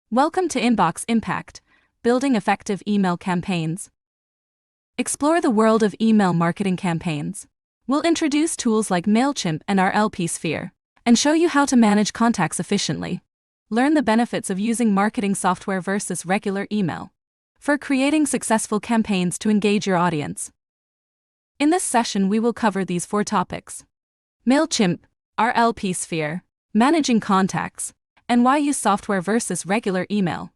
Welcome to Inbox Impact, Building Effective Email Campaigns. Explore the world of email marketing campaigns. We'll introduce tools like MailChimp and RLP Sphere, and show you how to manage contacts efficiently. Learn the benefits of using marketing software versus regular email for creating successful campaigns to engage your audience. In this session, we will cover these 4 topics: MailChimp, RLP Sphere, managing contacts, and why use software versus regular email.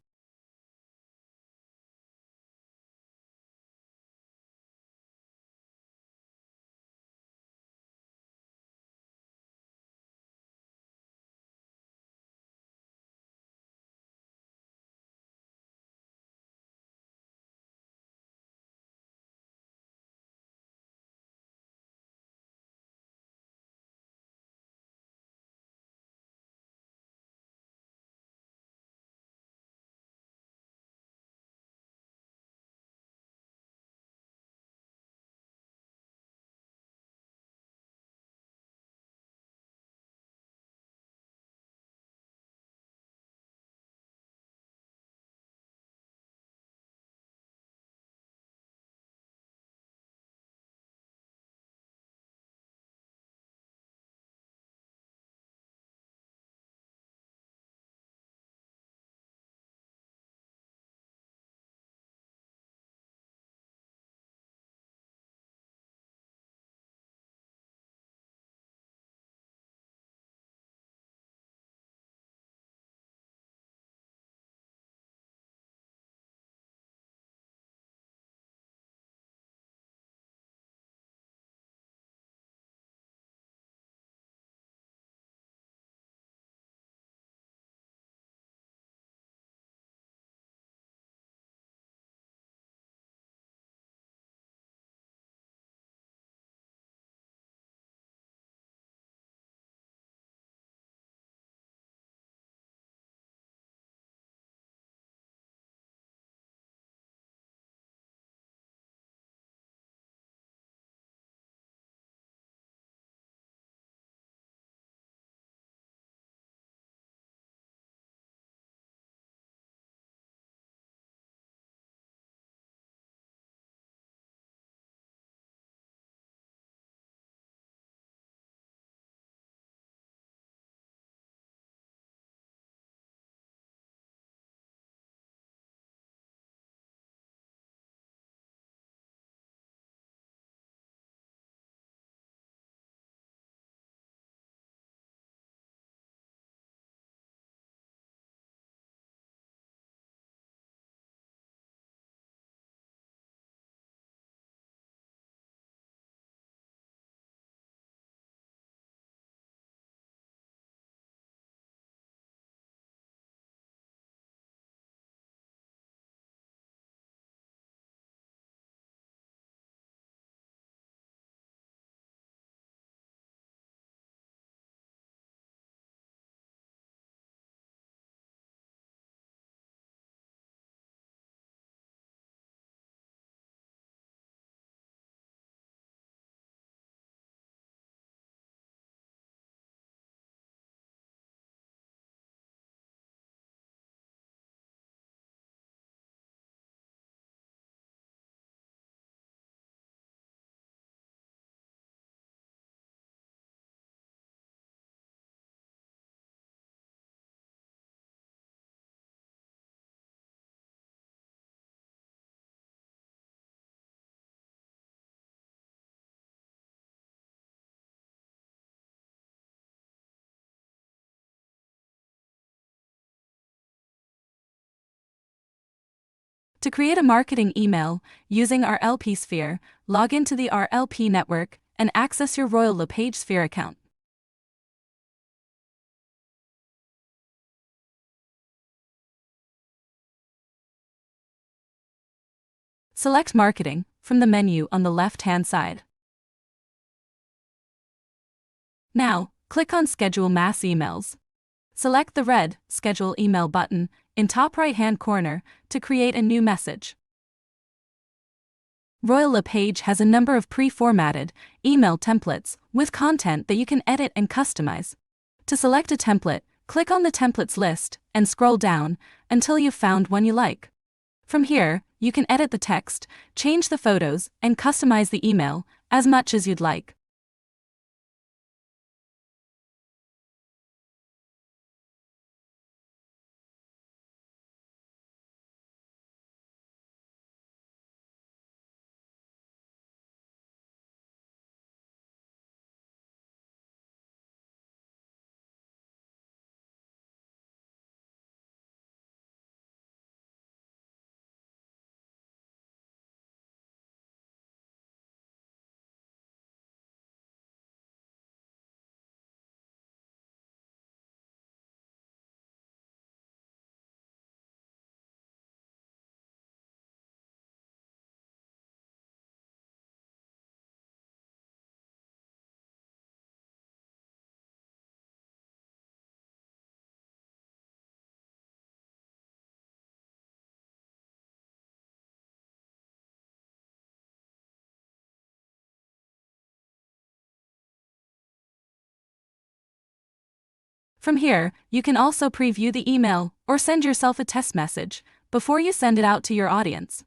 To create a marketing email using RLP Sphere, log into the RLP network and access your Royal LePage Sphere account. Select Marketing from the menu on the left-hand side. Now, click on Schedule Mass Emails. Select the red Schedule Email button in top right-hand corner to create a new message. Royal LePage has a number of pre-formatted email templates with content that you can edit and customize. To select a template, Click on the templates list and scroll down until you've found one you like. From here, you can edit the text, change the photos, and customize the email as much as you'd like. From here, you can also preview the email or send yourself a test message before you send it out to your audience.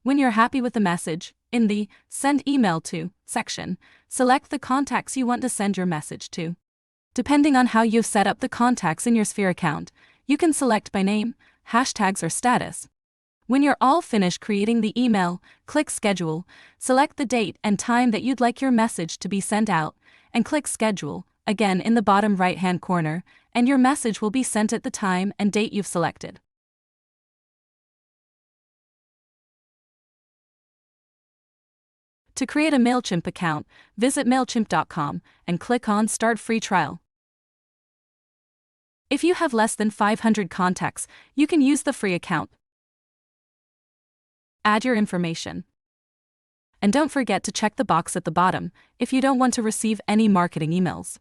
When you're happy with the message, in the Send Email To section, select the contacts you want to send your message to. Depending on how you've set up the contacts in your Sphere account, you can select by name, hashtags, or status. When you're all finished creating the email, click Schedule, select the date and time that you'd like your message to be sent out, and click Schedule, again in the bottom right-hand corner, and your message will be sent at the time and date you've selected. To create a MailChimp account, visit MailChimp.com and click on Start Free Trial. If you have less than 500 contacts, you can use the free account. Add your information. And don't forget to check the box at the bottom if you don't want to receive any marketing emails.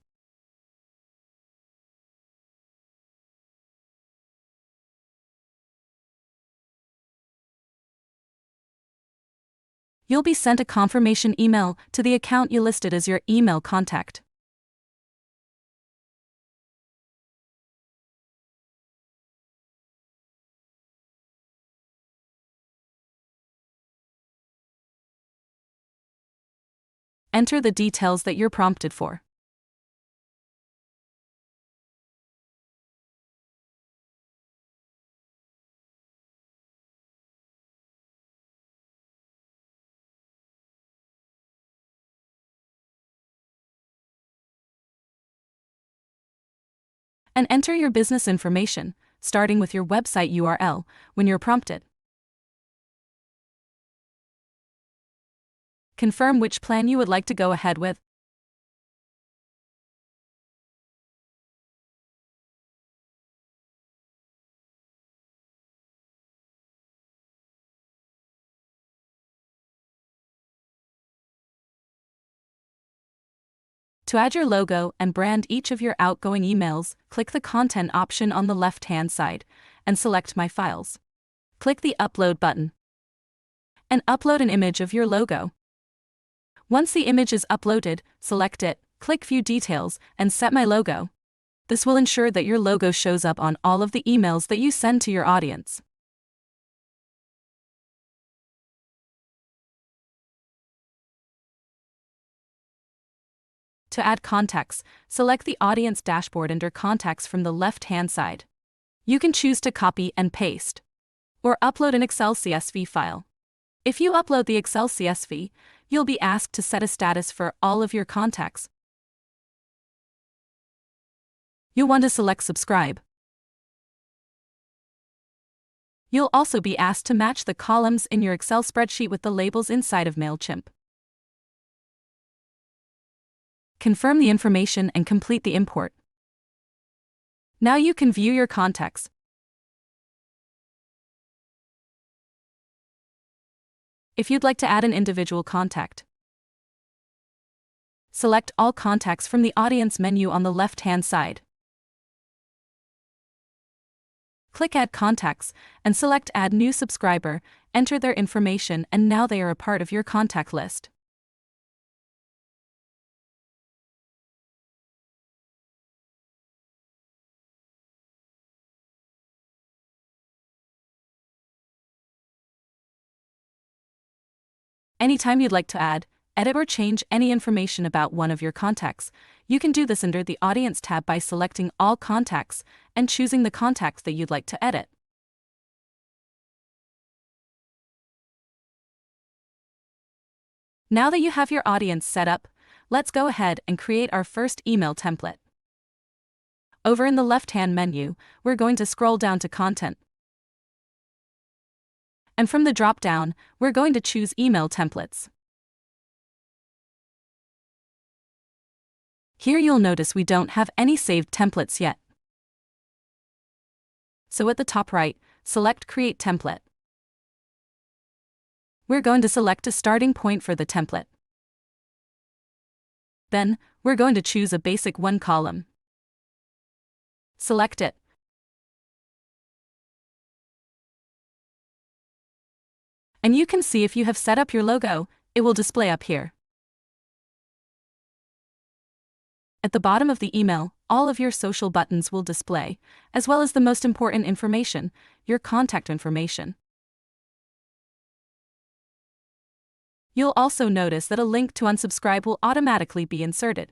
You'll be sent a confirmation email to the account you listed as your email contact. Enter the details that you're prompted for. And enter your business information, starting with your website URL, when you're prompted. Confirm which plan you would like to go ahead with. To add your logo and brand each of your outgoing emails, click the Content option on the left-hand side and select My Files. Click the Upload button and upload an image of your logo. Once the image is uploaded, select it, click View Details, and set My Logo. This will ensure that your logo shows up on all of the emails that you send to your audience. To add contacts, select the Audience dashboard under Contacts from the left-hand side. You can choose to copy and paste, or upload an Excel CSV file. If you upload the Excel CSV, you'll be asked to set a status for all of your contacts. You'll want to select Subscribe. You'll also be asked to match the columns in your Excel spreadsheet with the labels inside of MailChimp. Confirm the information and complete the import. Now you can view your contacts. If you'd like to add an individual contact, select All Contacts from the Audience menu on the left-hand side. Click Add Contacts and select Add New Subscriber, enter their information, and now they are a part of your contact list. Anytime you'd like to add, edit or change any information about one of your contacts, you can do this under the Audience tab by selecting All Contacts and choosing the contacts that you'd like to edit. Now that you have your audience set up, let's go ahead and create our first email template. Over in the left-hand menu, we're going to scroll down to Content. And from the drop-down, we're going to choose Email Templates. Here you'll notice we don't have any saved templates yet. So at the top right, select Create Template. We're going to select a starting point for the template. Then, we're going to choose a basic one column. Select it. And you can see if you have set up your logo, it will display up here. At the bottom of the email, all of your social buttons will display, as well as the most important information, your contact information. You'll also notice that a link to unsubscribe will automatically be inserted.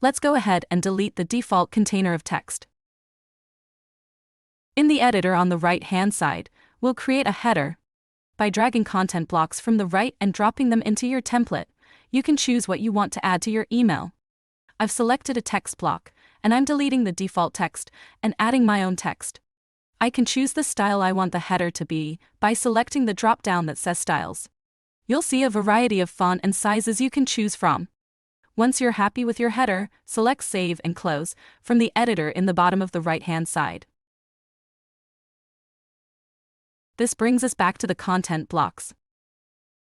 Let's go ahead and delete the default container of text. In the editor on the right-hand side, we'll create a header. By dragging content blocks from the right and dropping them into your template, you can choose what you want to add to your email. I've selected a text block, and I'm deleting the default text and adding my own text. I can choose the style I want the header to be by selecting the drop-down that says Styles. You'll see a variety of font and sizes you can choose from. Once you're happy with your header, select Save and Close from the editor in the bottom of the right-hand side. This brings us back to the content blocks.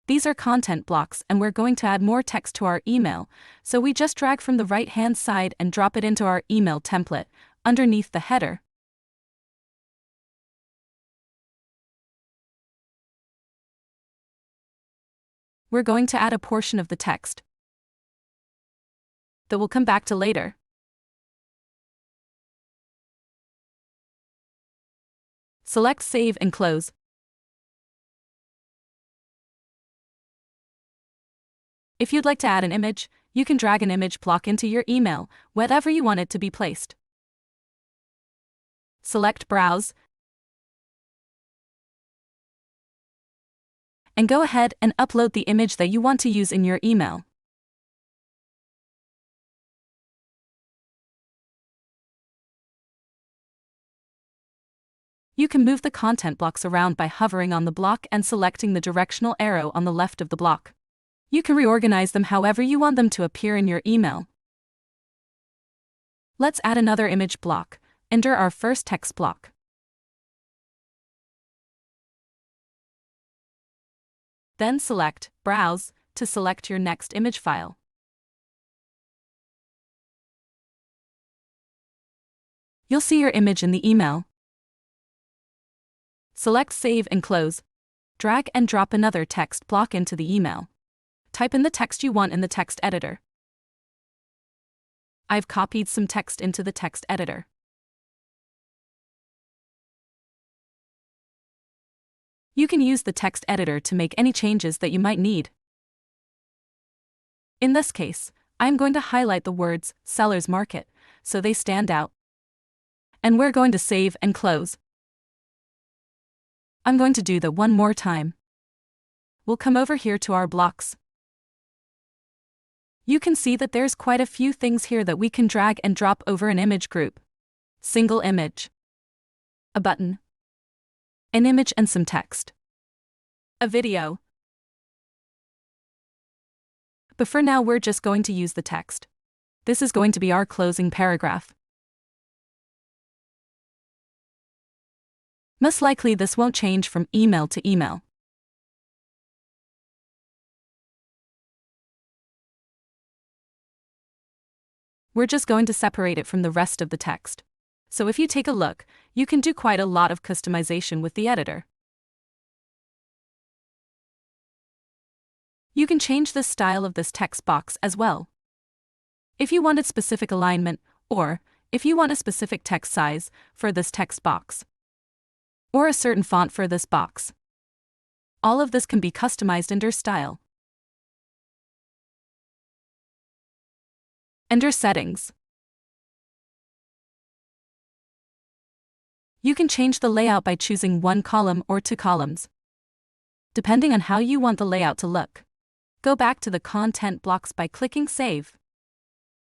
These are content blocks and we're going to add more text to our email, so we just drag from the right-hand side and drop it into our email template, underneath the header. We're going to add a portion of the text that we'll come back to later. Select Save and Close. If you'd like to add an image, you can drag an image block into your email, wherever you want it to be placed. Select Browse, and go ahead and upload the image that you want to use in your email. You can move the content blocks around by hovering on the block and selecting the directional arrow on the left of the block. You can reorganize them however you want them to appear in your email. Let's add another image block. Enter our first text block. Then select Browse to select your next image file. You'll see your image in the email. Select Save and Close. Drag and drop another text block into the email. Type in the text you want in the text editor. I've copied some text into the text editor. You can use the text editor to make any changes that you might need. In this case, I'm going to highlight the words Seller's Market so they stand out. And we're going to save and close. I'm going to do that one more time. We'll come over here to our blocks. You can see that there's quite a few things here that we can drag and drop over an image group. Single image. A button. An image and some text. A video. But for now we're just going to use the text. This is going to be our closing paragraph. Most likely this won't change from email to email. We're just going to separate it from the rest of the text. So if you take a look, you can do quite a lot of customization with the editor. You can change the style of this text box as well. If you wanted specific alignment, or if you want a specific text size for this text box, or a certain font for this box. All of this can be customized under Style. Under Settings, you can change the layout by choosing one column or two columns, depending on how you want the layout to look. Go back to the content blocks by clicking Save.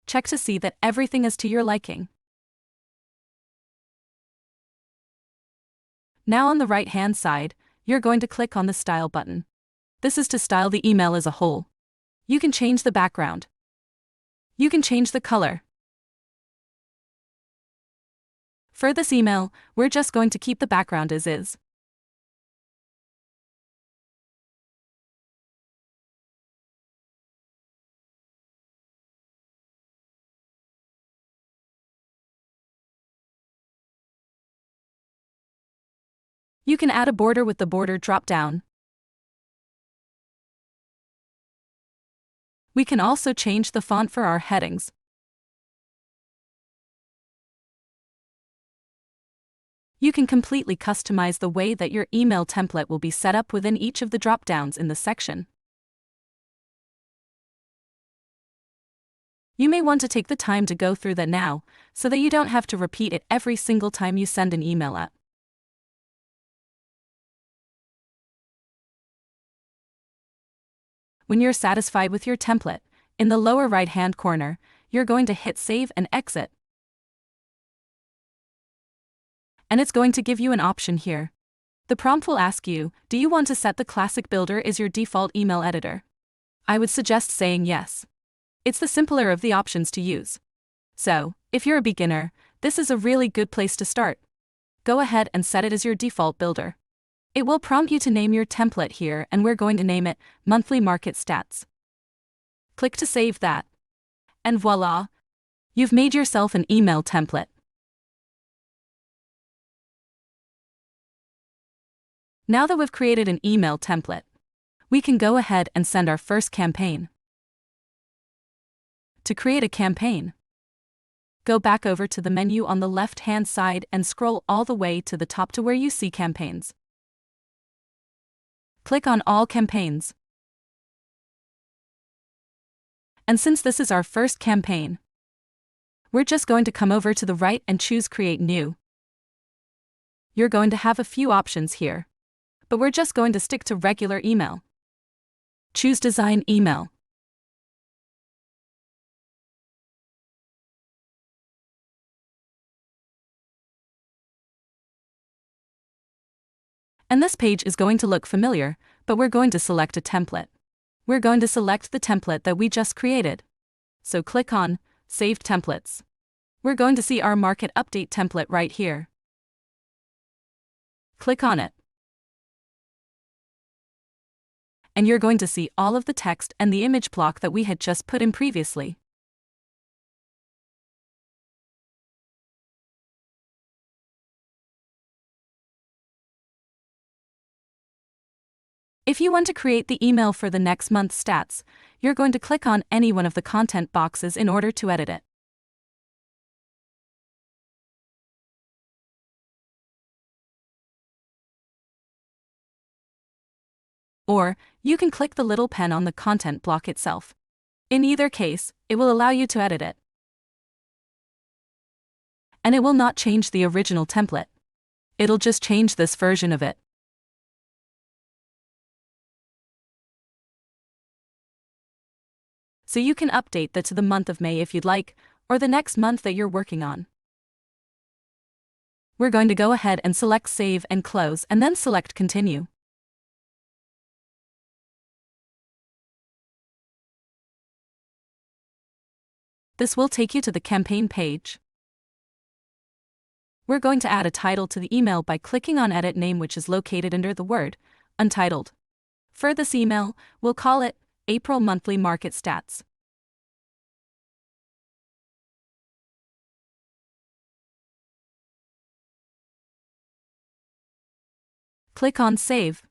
Check to see that everything is to your liking. Now on the right-hand side, you're going to click on the Style button. This is to style the email as a whole. You can change the background. You can change the color. For this email, we're just going to keep the background as is. You can add a border with the border drop-down. We can also change the font for our headings. You can completely customize the way that your email template will be set up within each of the drop-downs in the section. You may want to take the time to go through that now, so that you don't have to repeat it every single time you send an email out. When you're satisfied with your template, in the lower right-hand corner, you're going to hit Save and Exit. And it's going to give you an option here. The prompt will ask you, do you want to set the Classic Builder as your default email editor? I would suggest saying yes. It's the simpler of the options to use. So, if you're a beginner, this is a really good place to start. Go ahead and set it as your default builder. It will prompt you to name your template here, and we're going to name it Monthly Market Stats. Click to save that. And voila! You've made yourself an email template. Now that we've created an email template, we can go ahead and send our first campaign. To create a campaign, go back over to the menu on the left-hand side and scroll all the way to the top to where you see Campaigns. Click on All Campaigns. And since this is our first campaign, we're just going to come over to the right and choose Create New. You're going to have a few options here, but we're just going to stick to regular email. Choose Design Email. And this page is going to look familiar, but we're going to select a template. We're going to select the template that we just created. So click on Saved Templates. We're going to see our Market Update template right here. Click on it. And you're going to see all of the text and the image block that we had just put in previously. If you want to create the email for the next month's stats, you're going to click on any one of the content boxes in order to edit it. Or, you can click the little pen on the content block itself. In either case, it will allow you to edit it. And it will not change the original template. It'll just change this version of it. So you can update that to the month of May if you'd like, or the next month that you're working on. We're going to go ahead and select Save and Close and then select Continue. This will take you to the campaign page. We're going to add a title to the email by clicking on Edit Name, which is located under the word Untitled. For this email, we'll call it April Monthly Market Stats. Click on Save.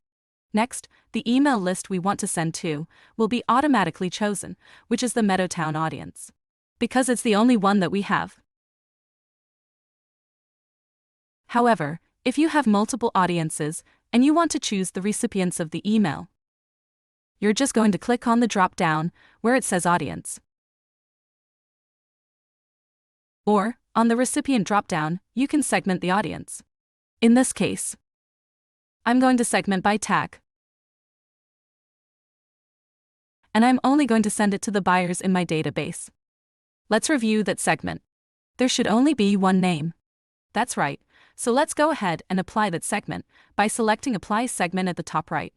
Next, the email list we want to send to will be automatically chosen, which is the Meadowtowne audience, because it's the only one that we have. However, If you have multiple audiences and you want to choose the recipients of the email, you're just going to click on the drop-down where it says Audience. Or, on the recipient drop-down, you can segment the audience. In this case, I'm going to segment by tag. And I'm only going to send it to the buyers in my database. Let's review that segment. There should only be one name. That's right, so let's go ahead and apply that segment by selecting Apply Segment at the top right.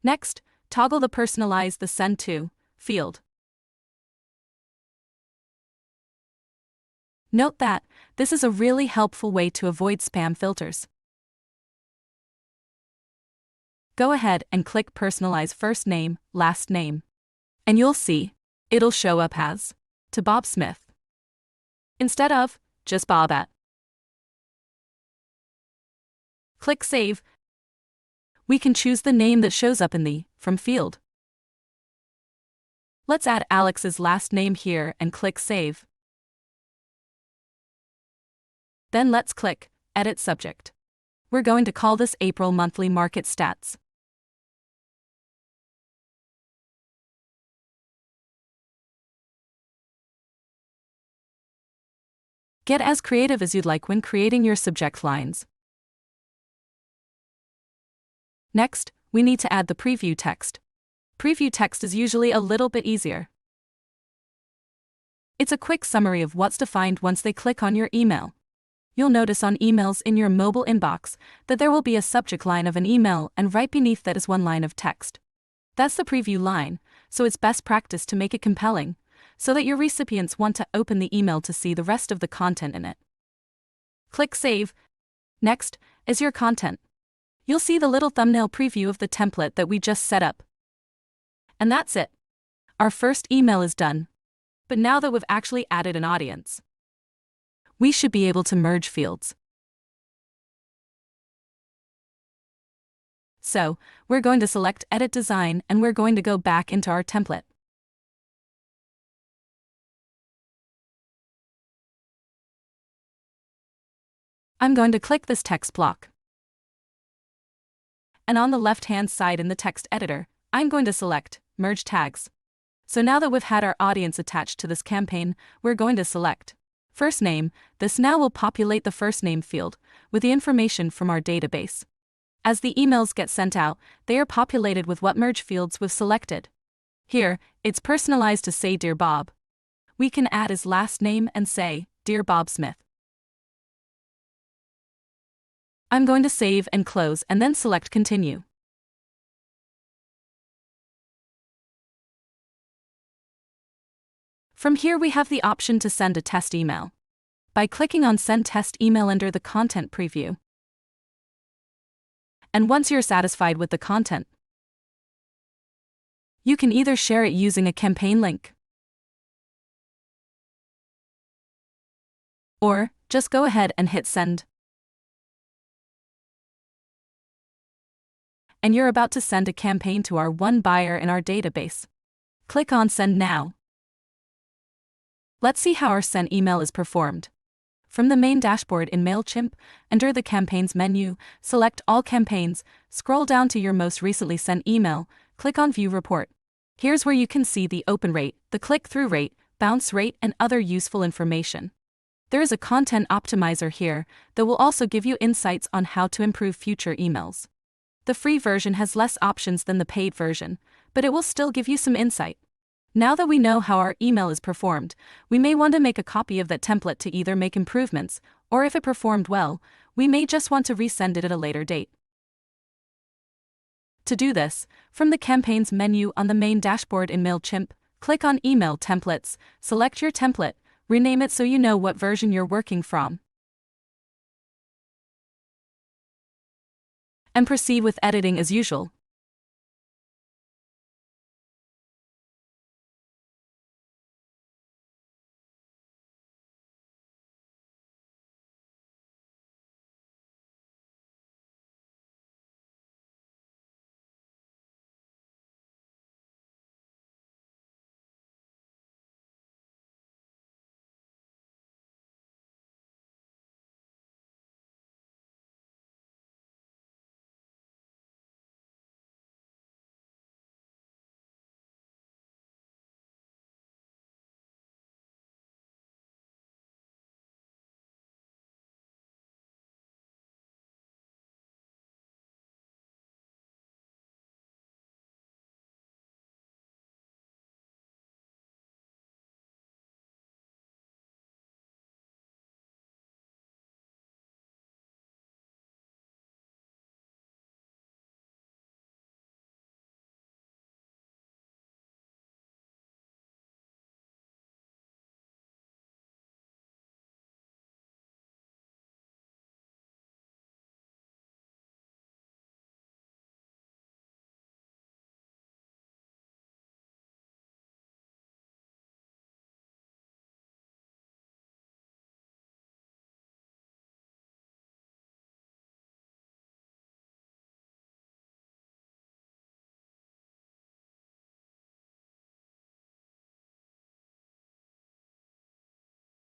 Next, toggle the Personalize the Send To field. Note that this is a really helpful way to avoid spam filters. Go ahead and click Personalize First Name, Last Name. And you'll see, it'll show up as to Bob Smith instead of just Bob at. Click Save. We can choose the name that shows up in the From field. Let's add Alex's last name here and click Save. Then let's click Edit Subject. We're going to call this April Monthly Market Stats. Get as creative as you'd like when creating your subject lines. Next, we need to add the preview text. Preview text is usually a little bit easier. It's a quick summary of what's defined once they click on your email. You'll notice on emails in your mobile inbox that there will be a subject line of an email, and right beneath that is one line of text. That's the preview line, so it's best practice to make it compelling, so that your recipients want to open the email to see the rest of the content in it. Click Save. Next is your content. You'll see the little thumbnail preview of the template that we just set up. And that's it. Our first email is done. But now that we've actually added an audience, we should be able to merge fields. So, we're going to select Edit Design and we're going to go back into our template. I'm going to click this text block. And on the left-hand side in the text editor, I'm going to select Merge Tags. So now that we've had our audience attached to this campaign, we're going to select First Name. This now will populate the first name field with the information from our database. As the emails get sent out, they are populated with what merge fields we've selected. Here, it's personalized to say Dear Bob. We can add his last name and say, Dear Bob Smith. I'm going to save and close and then select Continue. From here we have the option to send a test email. By clicking on Send Test Email under the content preview. And once you're satisfied with the content, you can either share it using a campaign link, or just go ahead and hit Send. And you're about to send a campaign to our one buyer in our database. Click on Send Now. Let's see how our sent email is performed. From the main dashboard in MailChimp, under the Campaigns menu, select All Campaigns, scroll down to your most recently sent email, click on View Report. Here's where you can see the open rate, the click-through rate, bounce rate, and other useful information. There is a content optimizer here that will also give you insights on how to improve future emails. The free version has less options than the paid version, but it will still give you some insight. Now that we know how our email is performed, we may want to make a copy of that template to either make improvements, or if it performed well, we may just want to resend it at a later date. To do this, from the Campaigns menu on the main dashboard in MailChimp, click on Email Templates, select your template, rename it so you know what version you're working from, and proceed with editing as usual.